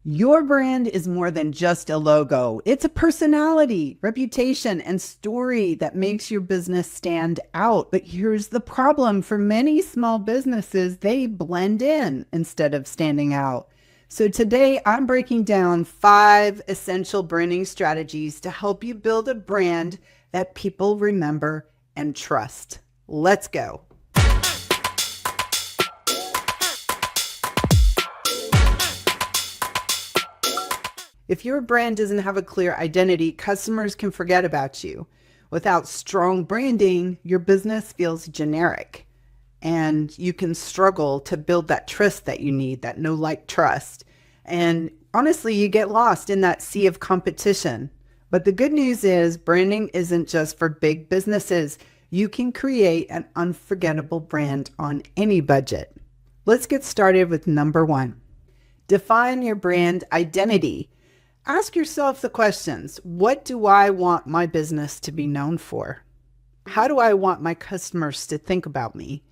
Your brand is more than just a logo. It's a personality, reputation, and story that makes your business stand out. But here's the problem for many small businesses, they blend in instead of standing out. So today I'm breaking down 5 essential branding strategies to help you build a brand that people remember and trust. Let's go. If your brand doesn't have a clear identity, customers can forget about you. Without strong branding, your business feels generic and you can struggle to build that trust that you need, that know, like, trust. And honestly, you get lost in that sea of competition. But the good news is branding isn't just for big businesses. You can create an unforgettable brand on any budget. Let's get started with number 1. Define your brand identity. Ask yourself the questions. What do I want my business to be known for? How do I want my customers to think about me?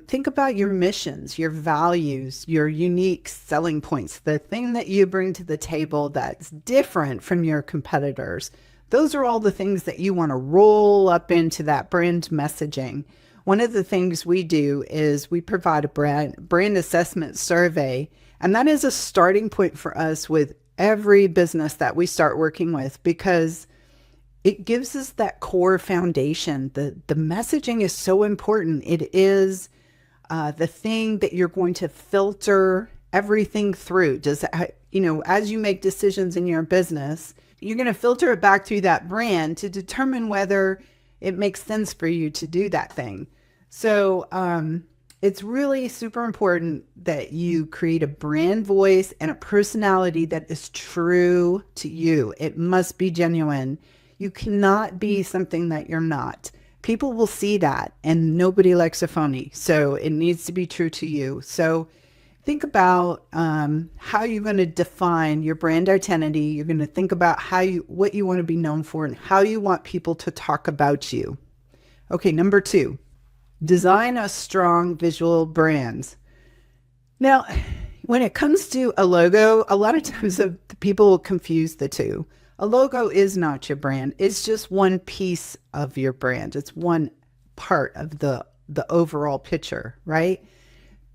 Think about your missions, your values, your unique selling points, the thing that you bring to the table that's different from your competitors. Those are all the things that you want to roll up into that brand messaging. One of the things we do is we provide a brand assessment survey, and that is a starting point for us with every business that we start working with, because it gives us that core foundation. The messaging is so important. It is the thing that you're going to filter everything through. As you make decisions in your business, you're going to filter it back through that brand to determine whether it makes sense for you to do that thing. So it's really super important that you create a brand voice and a personality that is true to you. It must be genuine. You cannot be something that you're not. People will see that, and nobody likes a phony. So it needs to be true to you. So think about how you're going to define your brand identity. You're going to think about what you want to be known for and how you want people to talk about you. Okay, number 2. Design a strong visual brand. Now, when it comes to a logo, a lot of times people will confuse the two. A logo is not your brand. It's just one piece of your brand. It's one part of the overall picture, right?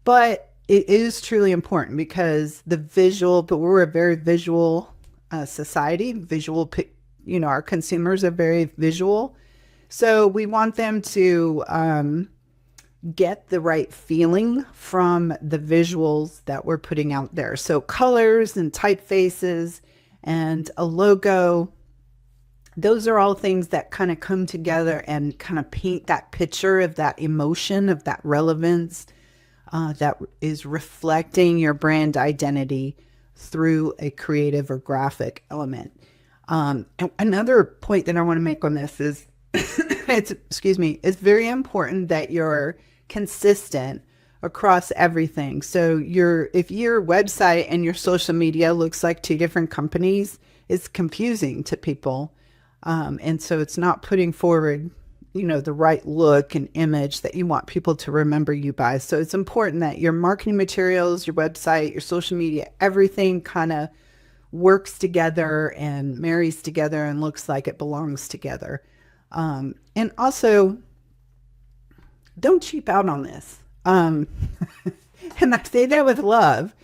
But it is truly important because but we're a very visual society. Our consumers are very visual. So we want them to get the right feeling from the visuals that we're putting out there. So colors and typefaces and a logo, those are all things that kind of come together and kind of paint that picture of that emotion, of that relevance that is reflecting your brand identity through a creative or graphic element. And another point that I want to make on this is it's very important that you're consistent across everything. So if your website and your social media looks like 2 different companies, it's confusing to people. And so it's not putting forward, the right look and image that you want people to remember you by. So it's important that your marketing materials, your website, your social media, everything kind of works together and marries together and looks like it belongs together. And also, don't cheap out on this. And I say that with love.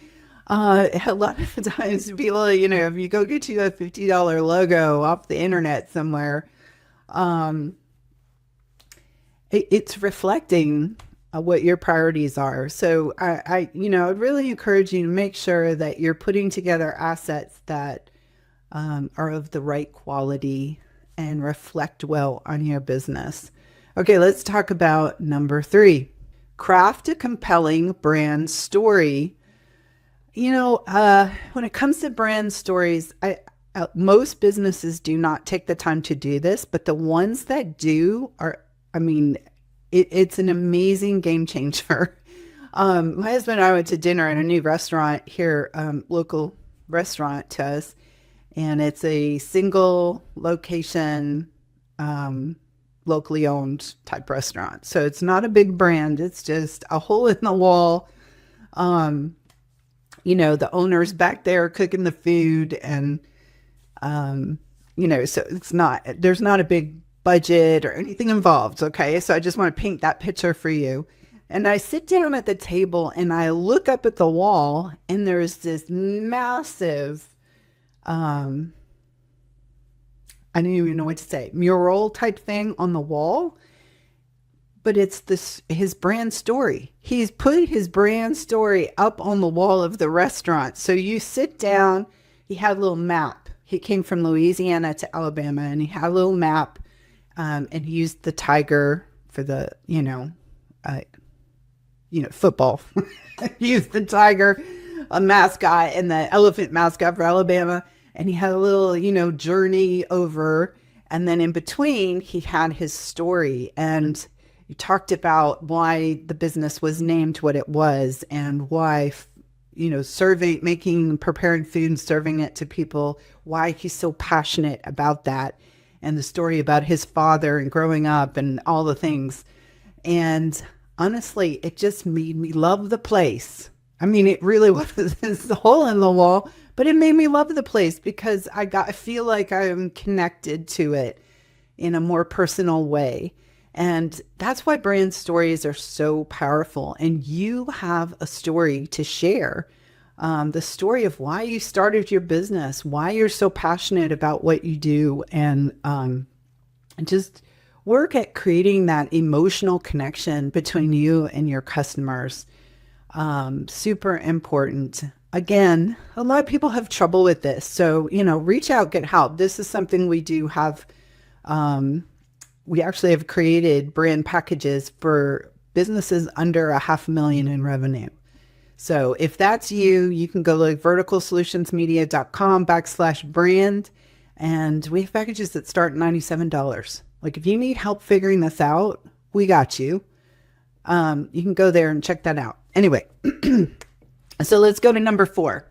A lot of the times people, if you go get you a $50 logo off the internet somewhere, it's reflecting what your priorities are. So I really encourage you to make sure that you're putting together assets that are of the right quality and reflect well on your business. Okay, let's talk about number 3. Craft a compelling brand story. When it comes to brand stories, most businesses do not take the time to do this, but the ones that do it's an amazing game changer. My husband and I went to dinner at a new restaurant here, local restaurant to us, and it's a single location, locally owned type restaurant. So it's not a big brand. It's just a hole in the wall The owner's back there cooking the food, and so there's not a big budget or anything involved. Okay. So I just want to paint that picture for you. And I sit down at the table and I look up at the wall, and there's this massive, I don't even know what to say, mural type thing on the wall. But it's his brand story. He's put his brand story up on the wall of the restaurant. So you sit down, he had a little map. He came from Louisiana to Alabama, and he had a little map, and he used the tiger for the, football. He used the tiger, a mascot, and the elephant mascot for Alabama. And he had a little, journey over. And then in between, he had his story. And you talked about why the business was named what it was, and why, preparing food and serving it to people, why he's so passionate about that, and the story about his father and growing up and all the things. And honestly, it just made me love the place. I mean, it really was this hole in the wall, but it made me love the place because I feel like I'm connected to it in a more personal way. And that's why brand stories are so powerful. And you have a story to share, the story of why you started your business, why you're so passionate about what you do, and just work at creating that emotional connection between you and your customers. Super important. Again, a lot of people have trouble with this. So, reach out, get help. This is something we do have. We actually have created brand packages for businesses under $500,000 in revenue. So if that's you, you can go to verticalsolutionsmedia.com/brand. And we have packages that start at $97. Like if you need help figuring this out, we got you. You can go there and check that out. Anyway, so let's go to number 4.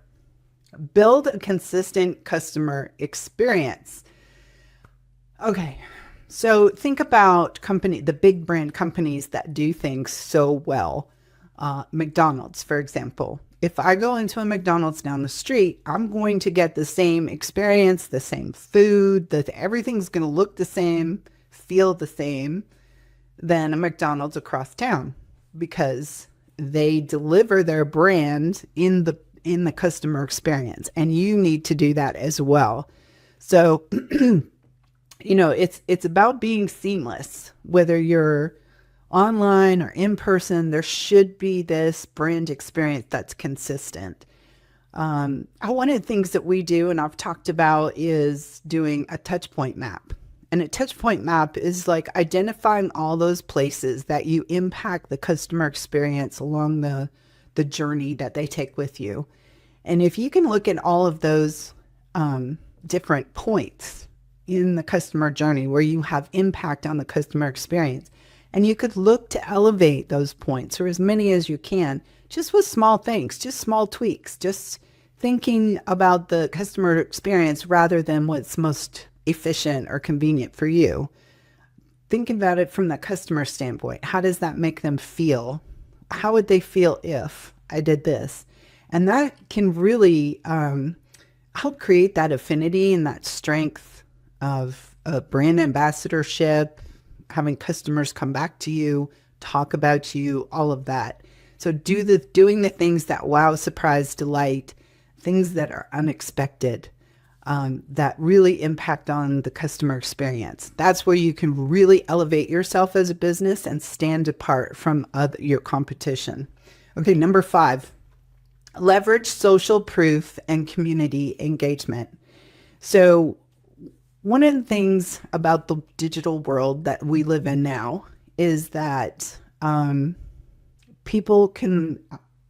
Build a consistent customer experience. Okay. So think about the big brand companies that do things so well. McDonald's, for example. If I go into a McDonald's down the street, I'm going to get the same experience, the same food, that everything's going to look the same, feel the same than a McDonald's across town, because they deliver their brand in the customer experience, and you need to do that as well. So it's about being seamless, whether you're online or in person. There should be this brand experience that's consistent. One of the things that we do, and I've talked about, is doing a touch point map. And a touch point map is like identifying all those places that you impact the customer experience along the journey that they take with you. And if you can look at all of those different points in the customer journey where you have impact on the customer experience, and you could look to elevate those points, or as many as you can, just with small things, just small tweaks, just thinking about the customer experience rather than what's most efficient or convenient for you. Think about it from the customer standpoint. How does that make them feel? How would they feel if I did this? And that can really help create that affinity and that strength of brand ambassadorship, having customers come back to you, talk about you, all of that. So doing the things that wow, surprise, delight, things that are unexpected, that really impact on the customer experience. That's where you can really elevate yourself as a business and stand apart from your competition. Okay, number 5, leverage social proof and community engagement. So one of the things about the digital world that we live in now is that people can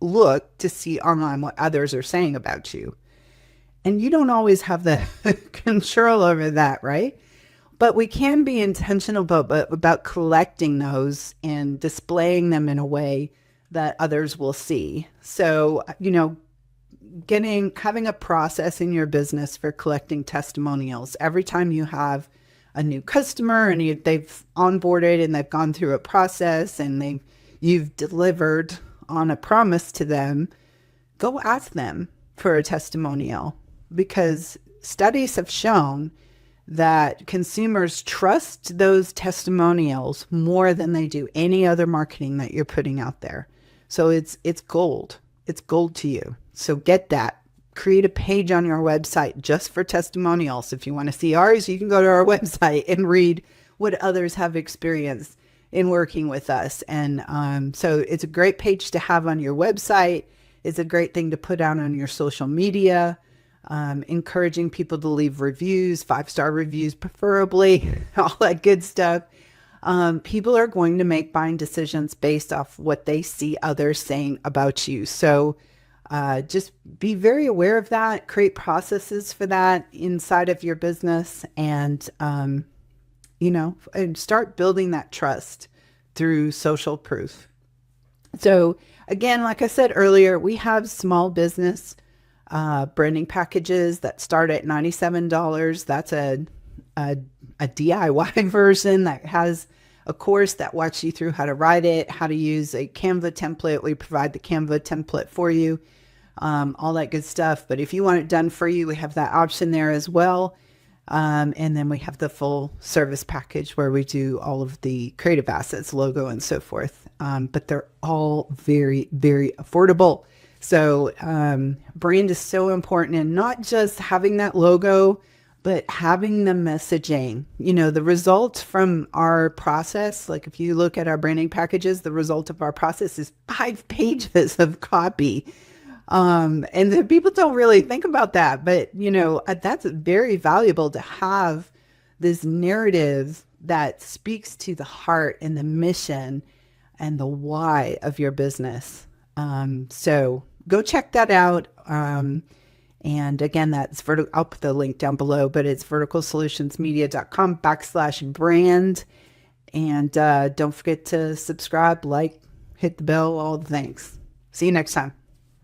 look to see online what others are saying about you. And you don't always have the control over that, right? But we can be intentional about collecting those and displaying them in a way that others will see. So, having a process in your business for collecting testimonials. Every time you have a new customer and they've onboarded and they've gone through a process and you've delivered on a promise to them, go ask them for a testimonial, because studies have shown that consumers trust those testimonials more than they do any other marketing that you're putting out there. So it's gold. It's gold to you. So get that. Create a page on your website just for testimonials. If you want to see ours, you can go to our website and read what others have experienced in working with us. And so it's a great page to have on your website. It's a great thing to put out on your social media, encouraging people to leave reviews, 5-star reviews preferably, all that good stuff. People are going to make buying decisions based off what they see others saying about you. So just be very aware of that, create processes for that inside of your business, and, and start building that trust through social proof. So again, like I said earlier, we have small business branding packages that start at $97. That's a DIY version that has a course that walks you through how to write it, how to use a Canva template. We provide the Canva template for you, all that good stuff. But if you want it done for you, we have that option there as well. And then we have the full service package where we do all of the creative assets, logo, and so forth. But they're all very, very affordable. So brand is so important, and not just having that logo, but having the messaging. The result from our process, like if you look at our branding packages, the result of our process is 5 pages of copy. And the people don't really think about that, but that's very valuable to have this narrative that speaks to the heart and the mission and the why of your business. So go check that out. And again, that's I'll put the link down below, but it's verticalsolutionsmedia.com/brand. And don't forget to subscribe, like, hit the bell, all the things. See you next time.